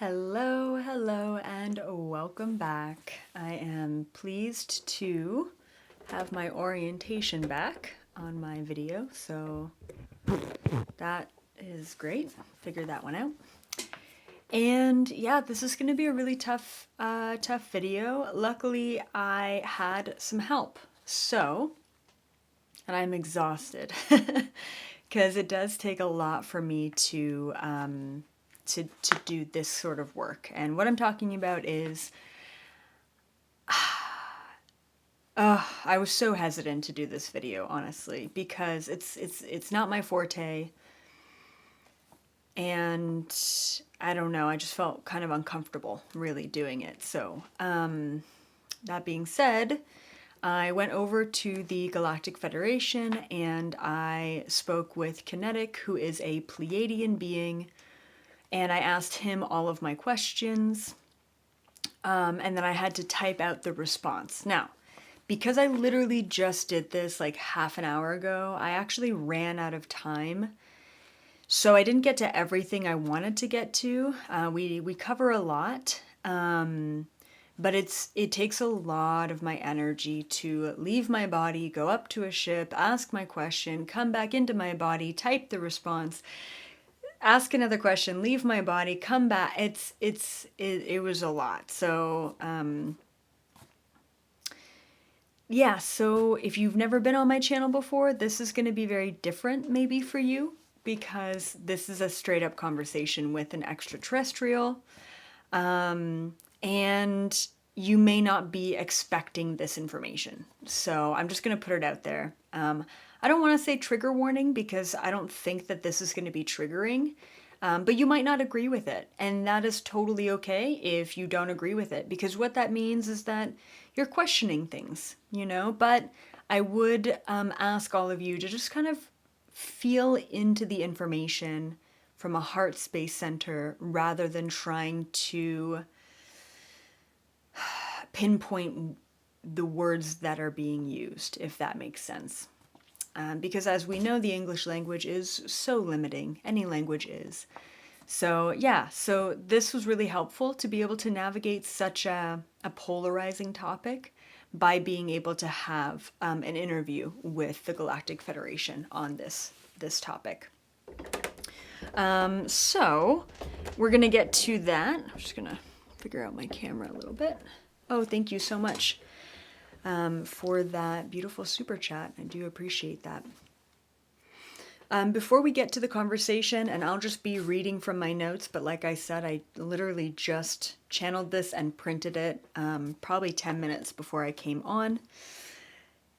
Hello, and welcome back. I am pleased to have my orientation back on my video, so that is great. Figured that one out. And yeah, this is going to be a really tough video. Luckily, I had some help. And I'm exhausted because it does take a lot for me to do this sort of work. And what I'm talking about is, I was so hesitant to do this video, honestly, because it's not my forte, and I don't know, I just felt kind of uncomfortable really doing it. So, that being said, I went over to the Galactic Federation and I spoke with Kinetic, who is a Pleiadian being, and I asked him all of my questions, and then I had to type out the response. Now, because I literally just did this like half an hour ago, I actually ran out of time. So I didn't get to everything I wanted to get to. We cover a lot, but it takes a lot of my energy to leave my body, go up to a ship, ask my question, come back into my body, type the response, ask another question, leave my body, come back. It was a lot. So yeah, so if you've never been on my channel before, this is going to be very different maybe for you, because this is a straight up conversation with an extraterrestrial, and you may not be expecting this information. So I'm just going to put it out there. I don't want to say trigger warning because I don't think that this is going to be triggering, but you might not agree with it. And that is totally okay if you don't agree with it, because what that means is that you're questioning things, you know? But I would ask all of you to just kind of feel into the information from a heart space center rather than trying to pinpoint the words that are being used, if that makes sense. Because as we know, the English language is so limiting. Any language is. So yeah, so this was really helpful to be able to navigate such a polarizing topic by being able to have an interview with the Galactic Federation on this topic. So we're gonna get to that. I'm just gonna figure out my camera a little bit. Oh, thank you so much for that beautiful super chat. I do appreciate that. Before we get to the conversation, and I'll just be reading from my notes, but like I said, I literally just channeled this and printed it probably 10 minutes before I came on.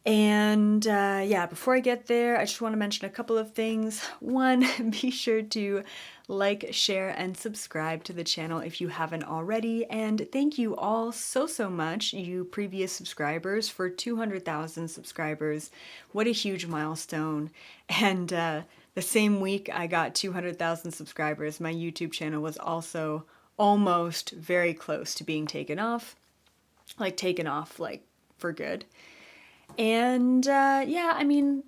And yeah, before I get there, I just want to mention a couple of things. One, be sure to like, share, and subscribe to the channel if you haven't already. And thank you all so much, you previous subscribers, for 200,000 subscribers. What a huge milestone. And the same week I got 200,000 subscribers, my YouTube channel was also almost very close to being taken off like for good. And yeah, I mean,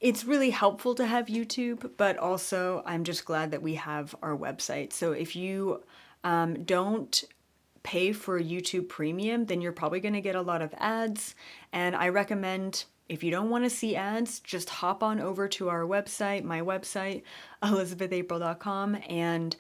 it's really helpful to have YouTube, but also I'm just glad that we have our website. So if you don't pay for YouTube Premium, then you're probably going to get a lot of ads. And I recommend, if you don't want to see ads, just hop on over to our website, my website, elizabethapril.com, and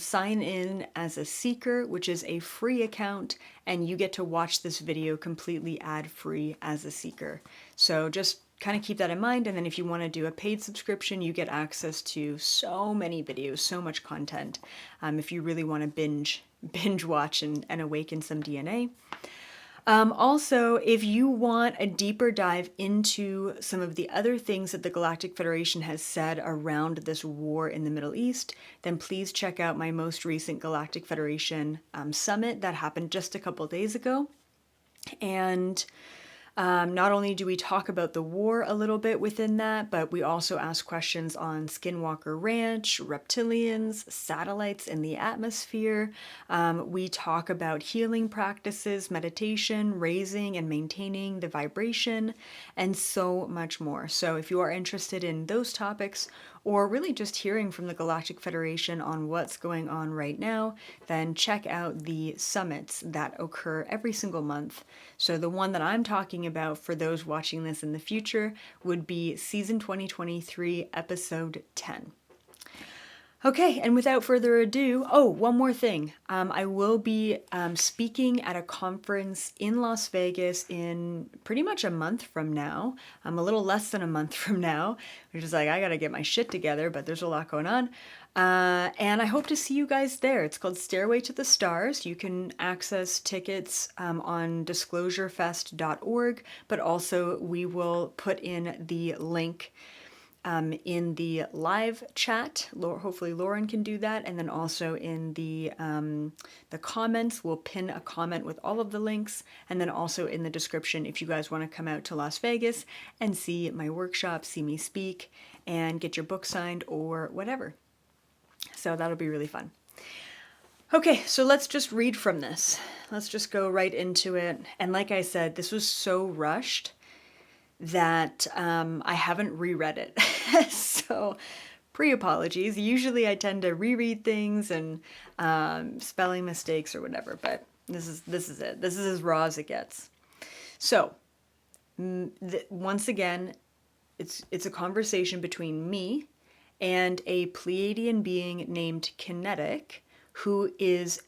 sign in as a seeker, which is a free account, and you get to watch this video completely ad-free as a seeker. So just kind of keep that in mind, and then if you want to do a paid subscription, you get access to so many videos, so much content, if you really want to binge watch and awaken some DNA. Also, if you want a deeper dive into some of the other things that the Galactic Federation has said around this war in the Middle East, then please check out my most recent Galactic Federation summit that happened just a couple days ago. And not only do we talk about the war a little bit within that, but we also ask questions on Skinwalker Ranch, reptilians, satellites in the atmosphere. We talk about healing practices, meditation, raising and maintaining the vibration, and so much more. So if you are interested in those topics, or really just hearing from the Galactic Federation on what's going on right now, then check out the summits that occur every single month. So the one that I'm talking about for those watching this in the future would be season 2023, episode 10. Okay, and without further ado, one more thing. I will be speaking at a conference in Las Vegas in pretty much a month from now. A little less than a month from now, which is like, I gotta get my shit together, but there's a lot going on. And I hope to see you guys there. It's called Stairway to the Stars. You can access tickets on disclosurefest.org, but also we will put in the link in the live chat. Hopefully Lauren can do that, and then also in the comments, we'll pin a comment with all of the links, and then also in the description if you guys want to come out to Las Vegas and see my workshop, see me speak, and get your book signed or whatever. So that'll be really fun. Okay, so let's just read from this. Let's just go right into it. And like I said, this was so rushed that I haven't reread it. So pre-apologies. Usually I tend to reread things and spelling mistakes or whatever, but this is it. This is as raw as it gets. So once again, it's a conversation between me and a Pleiadian being named Kinetic, who is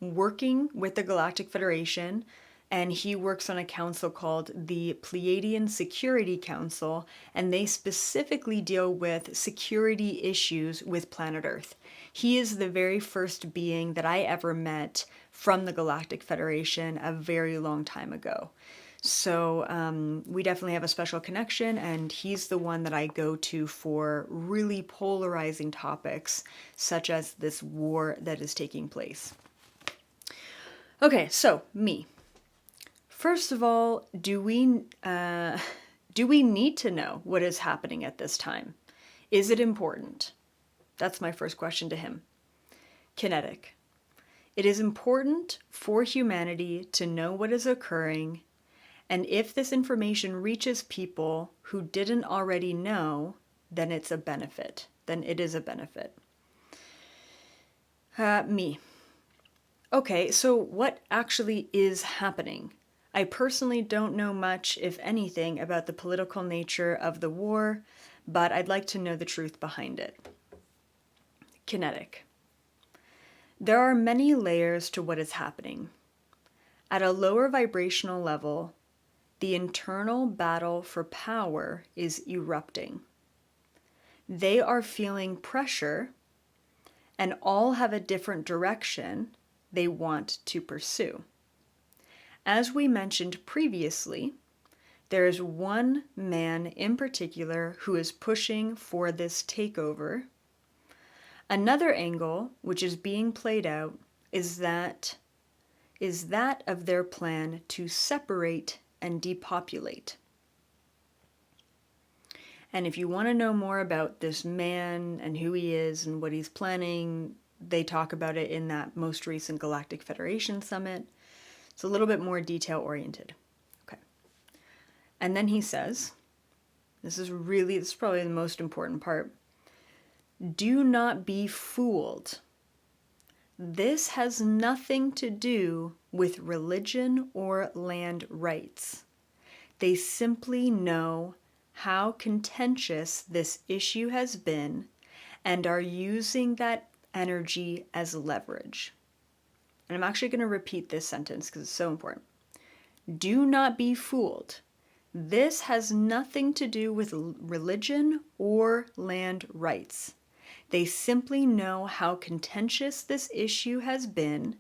working with the Galactic Federation, and he works on a council called the Pleiadian Security Council, and they specifically deal with security issues with planet Earth. He is the very first being that I ever met from the Galactic Federation a very long time ago. So we definitely have a special connection, and he's the one that I go to for really polarizing topics, such as this war that is taking place. Okay, so me. First of all, do we need to know what is happening at this time? Is it important? That's my first question to him. Kinetic. It is important for humanity to know what is occurring, and if this information reaches people who didn't already know, then it's a benefit. Then it is a benefit. Me. Okay, so what actually is happening? I personally don't know much, if anything, about the political nature of the war, but I'd like to know the truth behind it. Kinetic. There are many layers to what is happening. At a lower vibrational level, the internal battle for power is erupting. They are feeling pressure, and all have a different direction they want to pursue. As we mentioned previously, there is one man in particular who is pushing for this takeover. Another angle, which is being played out, is that of their plan to separate and depopulate. And if you want to know more about this man and who he is and what he's planning, they talk about it in that most recent Galactic Federation summit. It's a little bit more detail-oriented. Okay. And then he says, this is probably the most important part. Do not be fooled. This has nothing to do with religion or land rights. They simply know how contentious this issue has been and are using that energy as leverage. And I'm actually going to repeat this sentence because it's so important. Do not be fooled. This has nothing to do with religion or land rights. They simply know how contentious this issue has been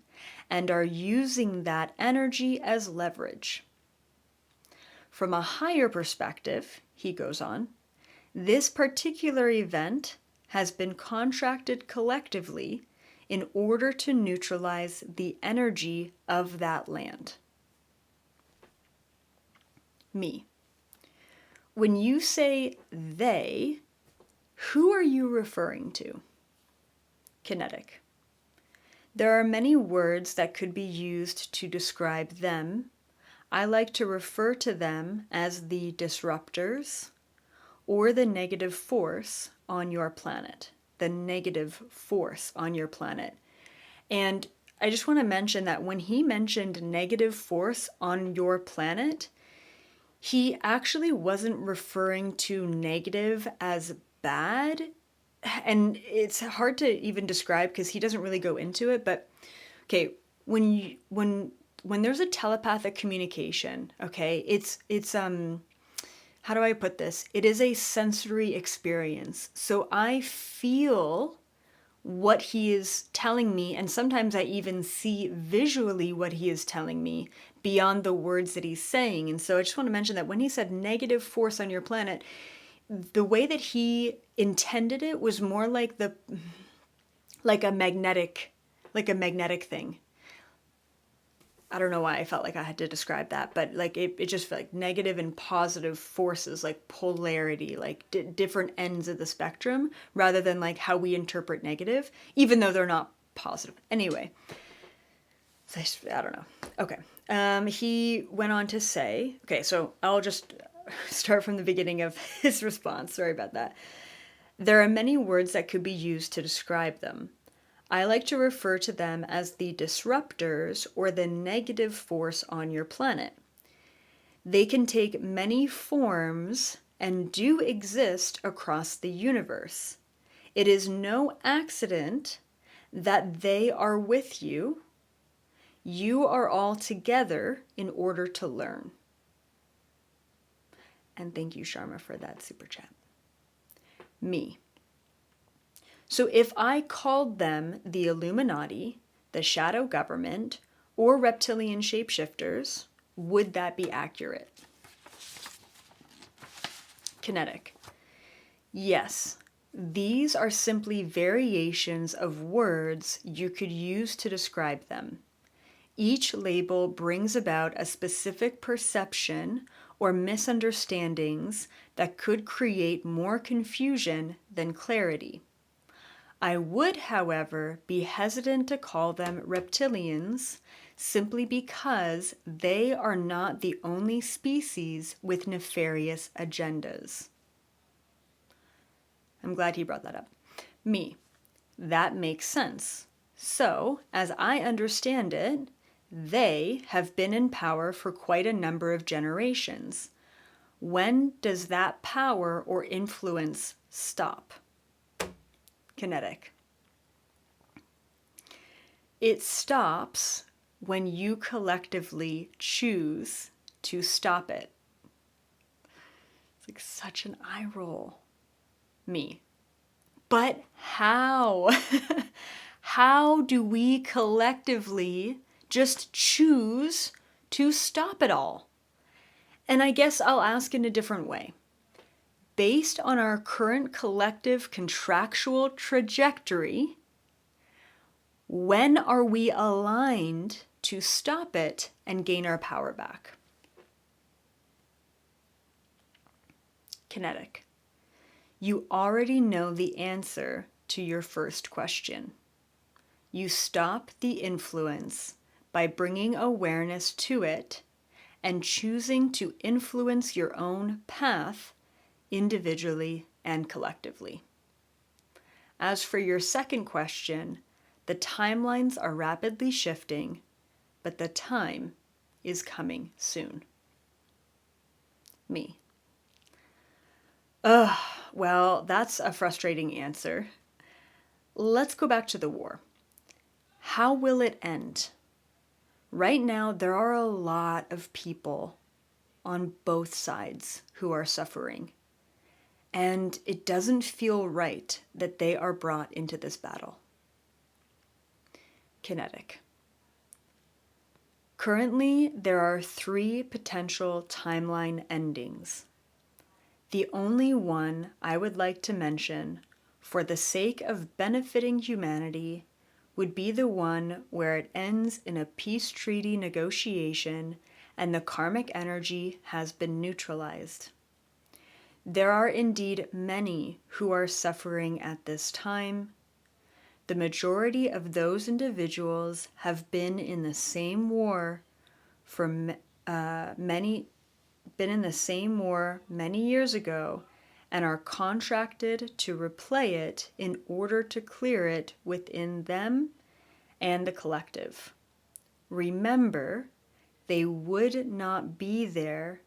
and are using that energy as leverage. From a higher perspective, he goes on, this particular event has been contracted collectively in order to neutralize the energy of that land. Me. When you say they, who are you referring to? Kinetic. There are many words that could be used to describe them. I like to refer to them as the disruptors or the negative force on your planet, the negative force on your planet. And I just want to mention that when he mentioned negative force on your planet, he actually wasn't referring to negative as bad. And it's hard to even describe because he doesn't really go into it. But okay, when there's a telepathic communication, okay, it's how do I put this? It is a sensory experience. So I feel what he is telling me, and sometimes I even see visually what he is telling me beyond the words that he's saying. And so I just want to mention that when he said negative force on your planet, the way that he intended it was more like a magnetic thing. I don't know why I felt like I had to describe that, but like it just felt like negative and positive forces, like polarity, like different ends of the spectrum, rather than like how we interpret negative, even though they're not positive. Anyway, so I don't know. Okay. He went on to say, okay, so I'll just start from the beginning of his response. Sorry about that. There are many words that could be used to describe them. I like to refer to them as the disruptors or the negative force on your planet. They can take many forms and do exist across the universe. It is no accident that they are with you. You are all together in order to learn. And thank you, Sharma, for that super chat. Me. So if I called them the Illuminati, the shadow government, or reptilian shapeshifters, would that be accurate? Kinetic. Yes, these are simply variations of words you could use to describe them. Each label brings about a specific perception or misunderstandings that could create more confusion than clarity. I would, however, be hesitant to call them reptilians simply because they are not the only species with nefarious agendas. I'm glad he brought that up. Me. That makes sense. So, as I understand it, they have been in power for quite a number of generations. When does that power or influence stop? Kinetic. It stops when you collectively choose to stop it. It's like such an eye roll. Me. But how? How do we collectively just choose to stop it all? And I guess I'll ask in a different way. Based on our current collective contractual trajectory, when are we aligned to stop it and gain our power back? Kinetic. You already know the answer to your first question. You stop the influence by bringing awareness to it and choosing to influence your own path individually and collectively. As for your second question, the timelines are rapidly shifting, but the time is coming soon. Me. Well, that's a frustrating answer. Let's go back to the war. How will it end? Right now, there are a lot of people on both sides who are suffering. And it doesn't feel right that they are brought into this battle. Kinetic. Currently, there are 3 potential timeline endings. The only one I would like to mention, for the sake of benefiting humanity, would be the one where it ends in a peace treaty negotiation and the karmic energy has been neutralized. There are indeed many who are suffering at this time. The majority of those individuals have been in the same war many years ago, and are contracted to replay it in order to clear it within them and the collective. Remember, they would not be there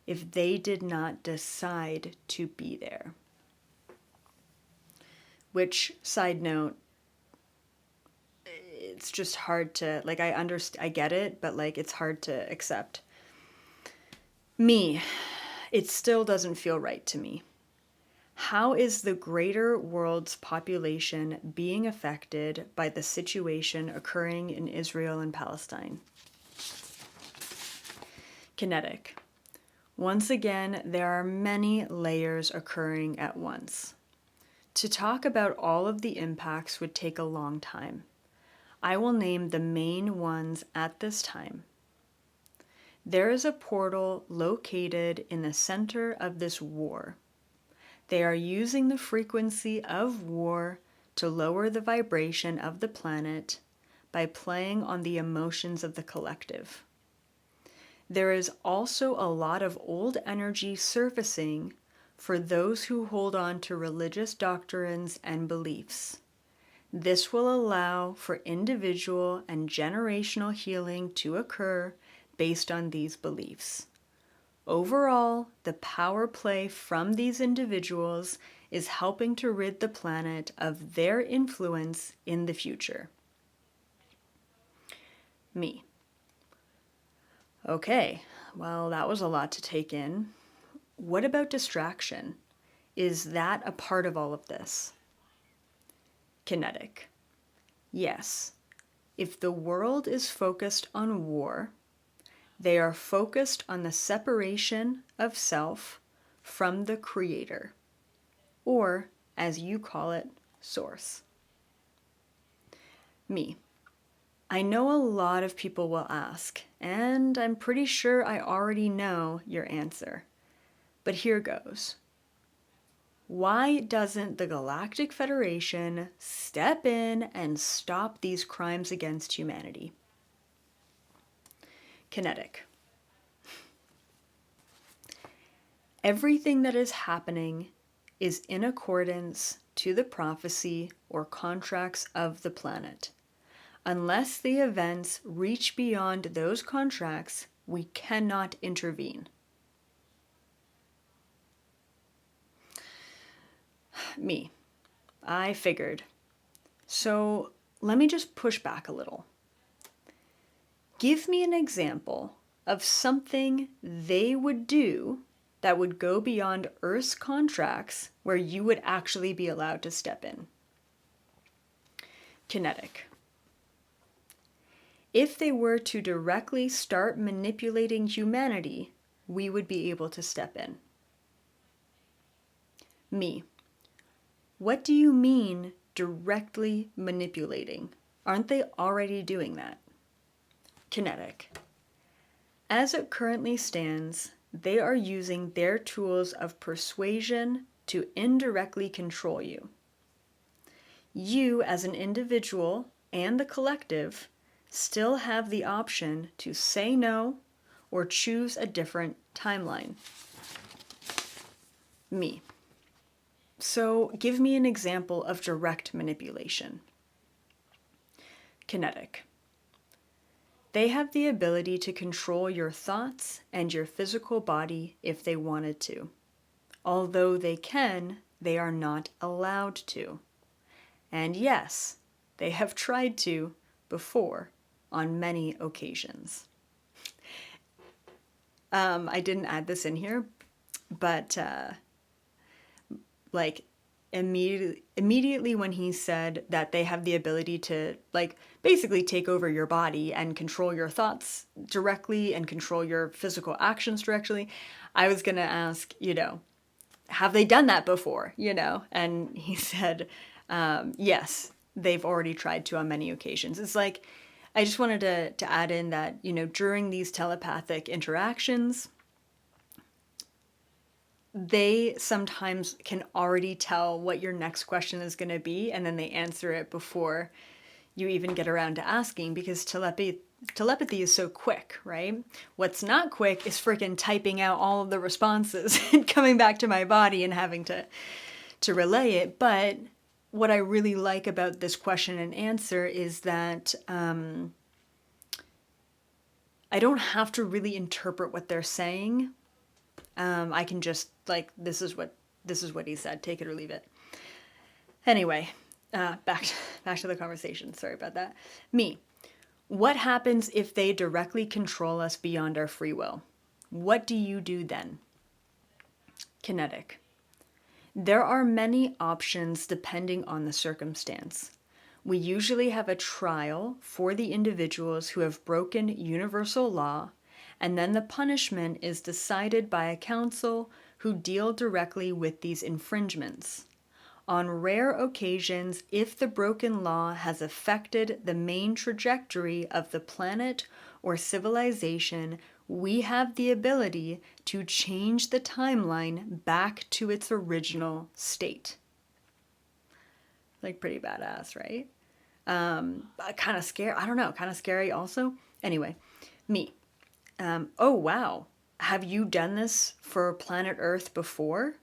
if they did not decide to be there. Which, side note, it's just hard to, like, I get it, but like, it's hard to accept. Me, it still doesn't feel right to me. How is the greater world's population being affected by the situation occurring in Israel and Palestine? Kinetic. Once again, there are many layers occurring at once. To talk about all of the impacts would take a long time. I will name the main ones at this time. There is a portal located in the center of this war. They are using the frequency of war to lower the vibration of the planet by playing on the emotions of the collective. There is also a lot of old energy surfacing for those who hold on to religious doctrines and beliefs. This will allow for individual and generational healing to occur based on these beliefs. Overall, the power play from these individuals is helping to rid the planet of their influence in the future. Me. Okay, well, that was a lot to take in. What about distraction? Is that a part of all of this? Kinetic. Yes. If the world is focused on war, they are focused on the separation of self from the creator, or, as you call it, source. Me. I know a lot of people will ask, and I'm pretty sure I already know your answer. But here goes. Why doesn't the Galactic Federation step in and stop these crimes against humanity? Kinetic. Everything that is happening is in accordance to the prophecy or contracts of the planet. Unless the events reach beyond those contracts, we cannot intervene. Me. I figured. So let me just push back a little. Give me an example of something they would do that would go beyond Earth's contracts where you would actually be allowed to step in. Kinetic. If they were to directly start manipulating humanity, we would be able to step in. Me. What do you mean directly manipulating? Aren't they already doing that? Kinetic. As it currently stands, they are using their tools of persuasion to indirectly control you. You, as an individual and the collective, still have the option to say no or choose a different timeline. Me. So give me an example of direct manipulation. Kinetic. They have the ability to control your thoughts and your physical body if they wanted to. Although they can, they are not allowed to. And yes, they have tried to before on many occasions. I didn't add this in here, but immediately when he said that they have the ability to basically take over your body and control your thoughts directly and control your physical actions directly, I was going to ask, have they done that before, And he said, yes, they've already tried to on many occasions. It's like, I just wanted to add in that, during these telepathic interactions, they sometimes can already tell what your next question is going to be, and then they answer it before you even get around to asking, because telepathy is so quick, right? What's not quick is freaking typing out all of the responses and coming back to my body and having to relay it. But what I really like about this question and answer is that I don't have to really interpret what they're saying. I can just like, this is what he said. Take it or leave it. Anyway, back to the conversation. Sorry about that. Me. What happens if they directly control us beyond our free will? What do you do then? Kinetic. There are many options depending on the circumstance. We usually have a trial for the individuals who have broken universal law, and then the punishment is decided by a council who deal directly with these infringements. On rare occasions, if the broken law has affected the main trajectory of the planet or civilization, we have the ability to change the timeline back to its original state. Like, pretty badass, right? Kind of scary. I don't know, kind of scary also. Anyway, me. Oh, wow. Have you done this for planet Earth before?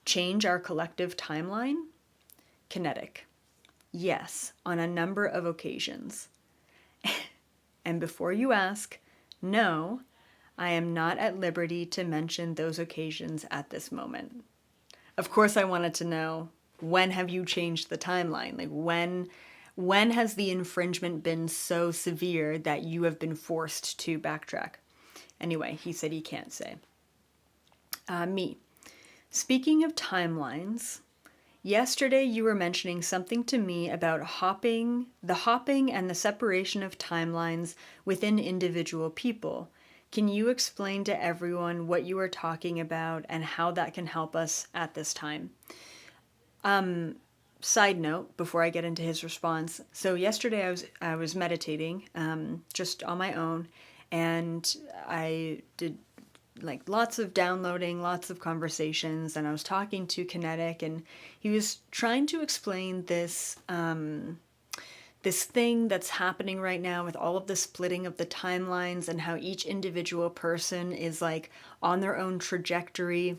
Change our collective timeline? Kinetic. Yes, on a number of occasions. And before you ask, no, I am not at liberty to mention those occasions at this moment. Of course, I wanted to know, when have you changed the timeline? Like, when has the infringement been so severe that you have been forced to backtrack? Anyway, he said he can't say. Me. Speaking of timelines, yesterday you were mentioning something to me about the hopping and the separation of timelines within individual people. Can you explain to everyone what you are talking about and how that can help us at this time? Side note, before I get into his response. So yesterday I was meditating, just on my own, and I did like lots of downloading, lots of conversations, and I was talking to Kinetic, and he was trying to explain this this thing that's happening right now with all of the splitting of the timelines and how each individual person is like on their own trajectory.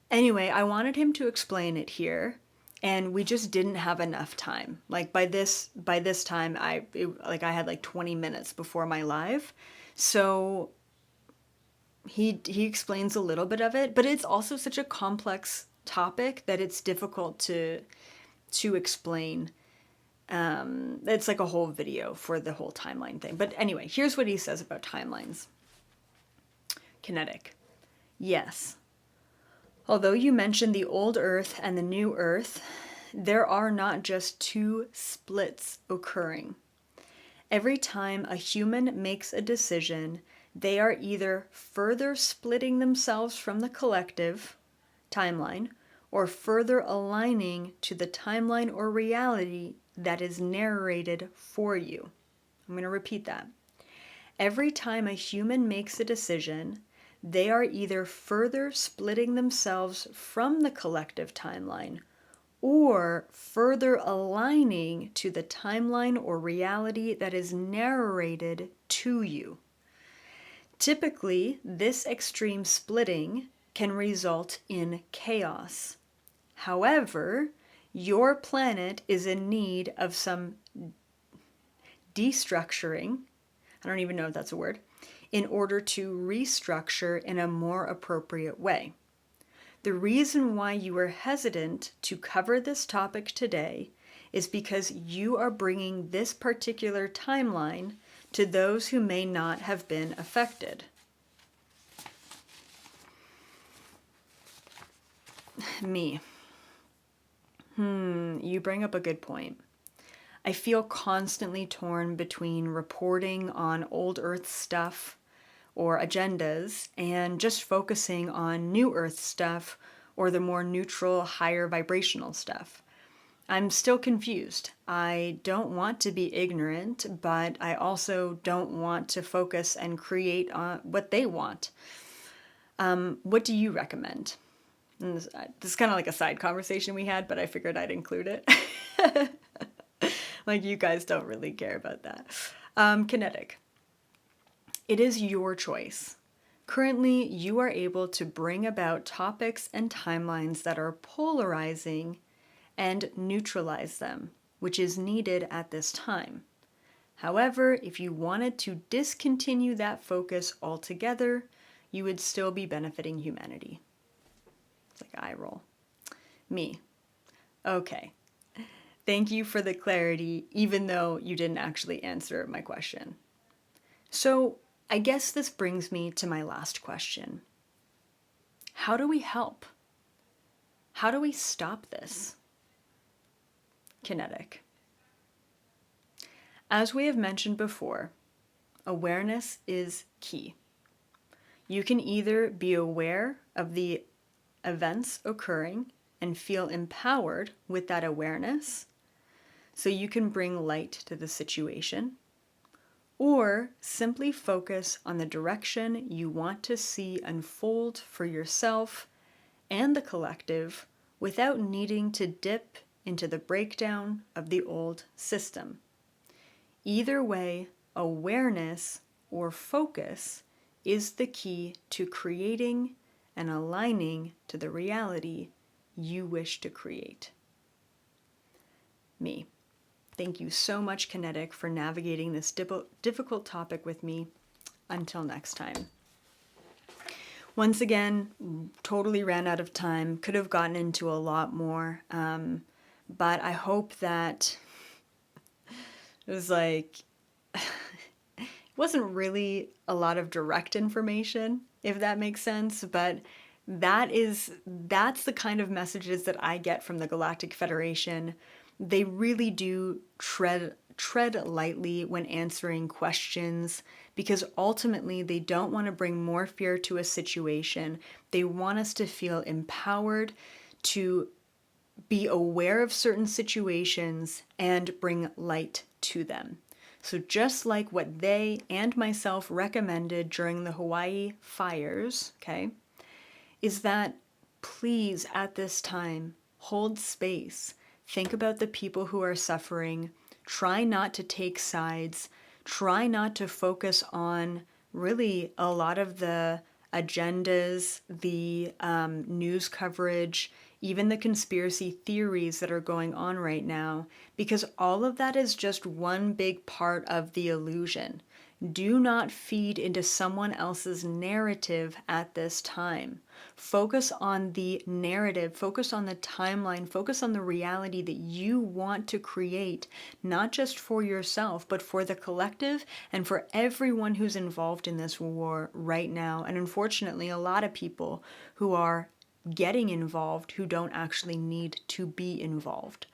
Anyway, I wanted him to explain it here, and we just didn't have enough time. Like by this time, I had like 20 minutes before my live, so he explains a little bit of it, but it's also such a complex topic that it's difficult to explain. It's like a whole video for the whole timeline thing. But anyway, here's what he says about timelines. Kinetic. Yes. Although you mentioned the old Earth and the new Earth, there are not just two splits occurring. Every time a human makes a decision, they are either further splitting themselves from the collective timeline or further aligning to the timeline or reality that is narrated for you. I'm going to repeat that. Every time a human makes a decision, they are either further splitting themselves from the collective timeline or further aligning to the timeline or reality that is narrated to you. Typically, this extreme splitting can result in chaos. However, your planet is in need of some destructuring, I don't even know if that's a word, in order to restructure in a more appropriate way. The reason why you are hesitant to cover this topic today is because you are bringing this particular timeline to those who may not have been affected. Me. You bring up a good point. I feel constantly torn between reporting on old Earth stuff or agendas and just focusing on new Earth stuff or the more neutral, higher vibrational stuff. I'm still confused. I don't want to be ignorant, but I also don't want to focus and create what they want. What do you recommend? And this is kind of like a side conversation we had, but I figured I'd include it. Like, you guys don't really care about that. Kinetic. It is your choice. Currently, you are able to bring about topics and timelines that are polarizing and neutralize them, which is needed at this time. However, if you wanted to discontinue that focus altogether, you would still be benefiting humanity. It's like eye roll. Me. Okay. Thank you for the clarity, even though you didn't actually answer my question. So, I guess this brings me to my last question. How do we help? How do we stop this? Kinetic. As we have mentioned before, awareness is key. You can either be aware of the events occurring and feel empowered with that awareness, so you can bring light to the situation, or simply focus on the direction you want to see unfold for yourself and the collective without needing to dip into the breakdown of the old system. Either way, awareness or focus is the key to creating and aligning to the reality you wish to create. Me. Thank you so much, Kinetic, for navigating this difficult topic with me. Until next time. Once again, totally ran out of time. Could have gotten into a lot more, but I hope that it was like, it wasn't really a lot of direct information, if that makes sense, but that's the kind of messages that I get from the Galactic Federation. They really do tread lightly when answering questions, because ultimately they don't want to bring more fear to a situation. They want us to feel empowered to be aware of certain situations and bring light to them. So just like what they and myself recommended during the Hawaii fires, okay, is that please at this time hold space. Think about the people who are suffering. Try not to take sides. Try not to focus on really a lot of the agendas, the news coverage, even the conspiracy theories that are going on right now, because all of that is just one big part of the illusion. Do not feed into someone else's narrative at this time. Focus on the narrative, focus on the timeline, focus on the reality that you want to create, not just for yourself, but for the collective and for everyone who's involved in this war right now. And unfortunately, a lot of people who are getting involved who don't actually need to be involved.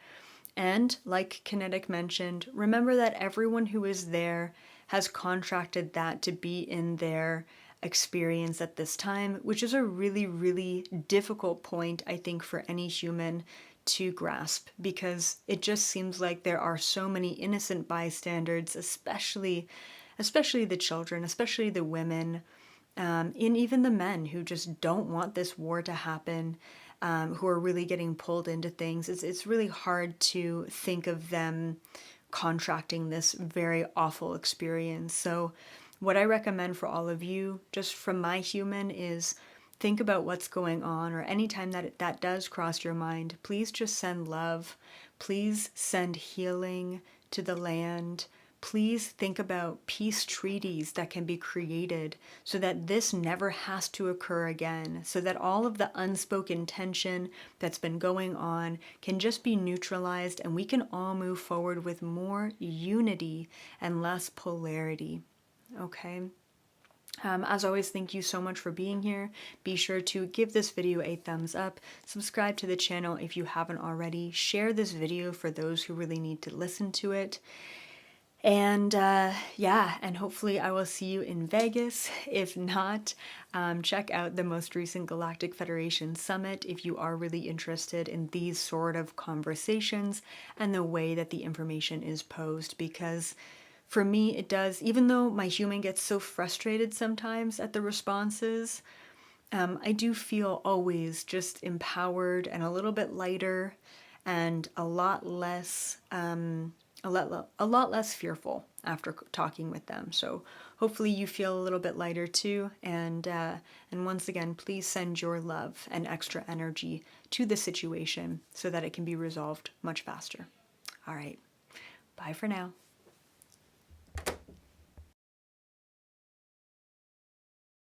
And like Kinetic mentioned, remember that everyone who is there has contracted that to be in their experience at this time, which is a really, really difficult point, I think, for any human to grasp, because it just seems like there are so many innocent bystanders, especially the children, especially the women, and even the men who just don't want this war to happen, who are really getting pulled into things. It's really hard to think of them contracting this very awful experience. So what I recommend for all of you, just from my human, is think about what's going on, or anytime that does cross your mind, please just send love. Please send healing to the land. Please think about peace treaties that can be created so that this never has to occur again, so that all of the unspoken tension that's been going on can just be neutralized and we can all move forward with more unity and less polarity. Okay? As always, thank you so much for being here. Be sure to give this video a thumbs up, subscribe to the channel if you haven't already, share this video for those who really need to listen to it. And yeah, and hopefully I will see you in Vegas. If not, check out the most recent Galactic Federation Summit if you are really interested in these sort of conversations and the way that the information is posed, because for me it does, even though my human gets so frustrated sometimes at the responses, I do feel always just empowered and a little bit lighter and a lot less fearful. after talking with them. So hopefully you feel a little bit lighter too. And once again, please send your love and extra energy to the situation so that it can be resolved much faster. All right. Bye for now.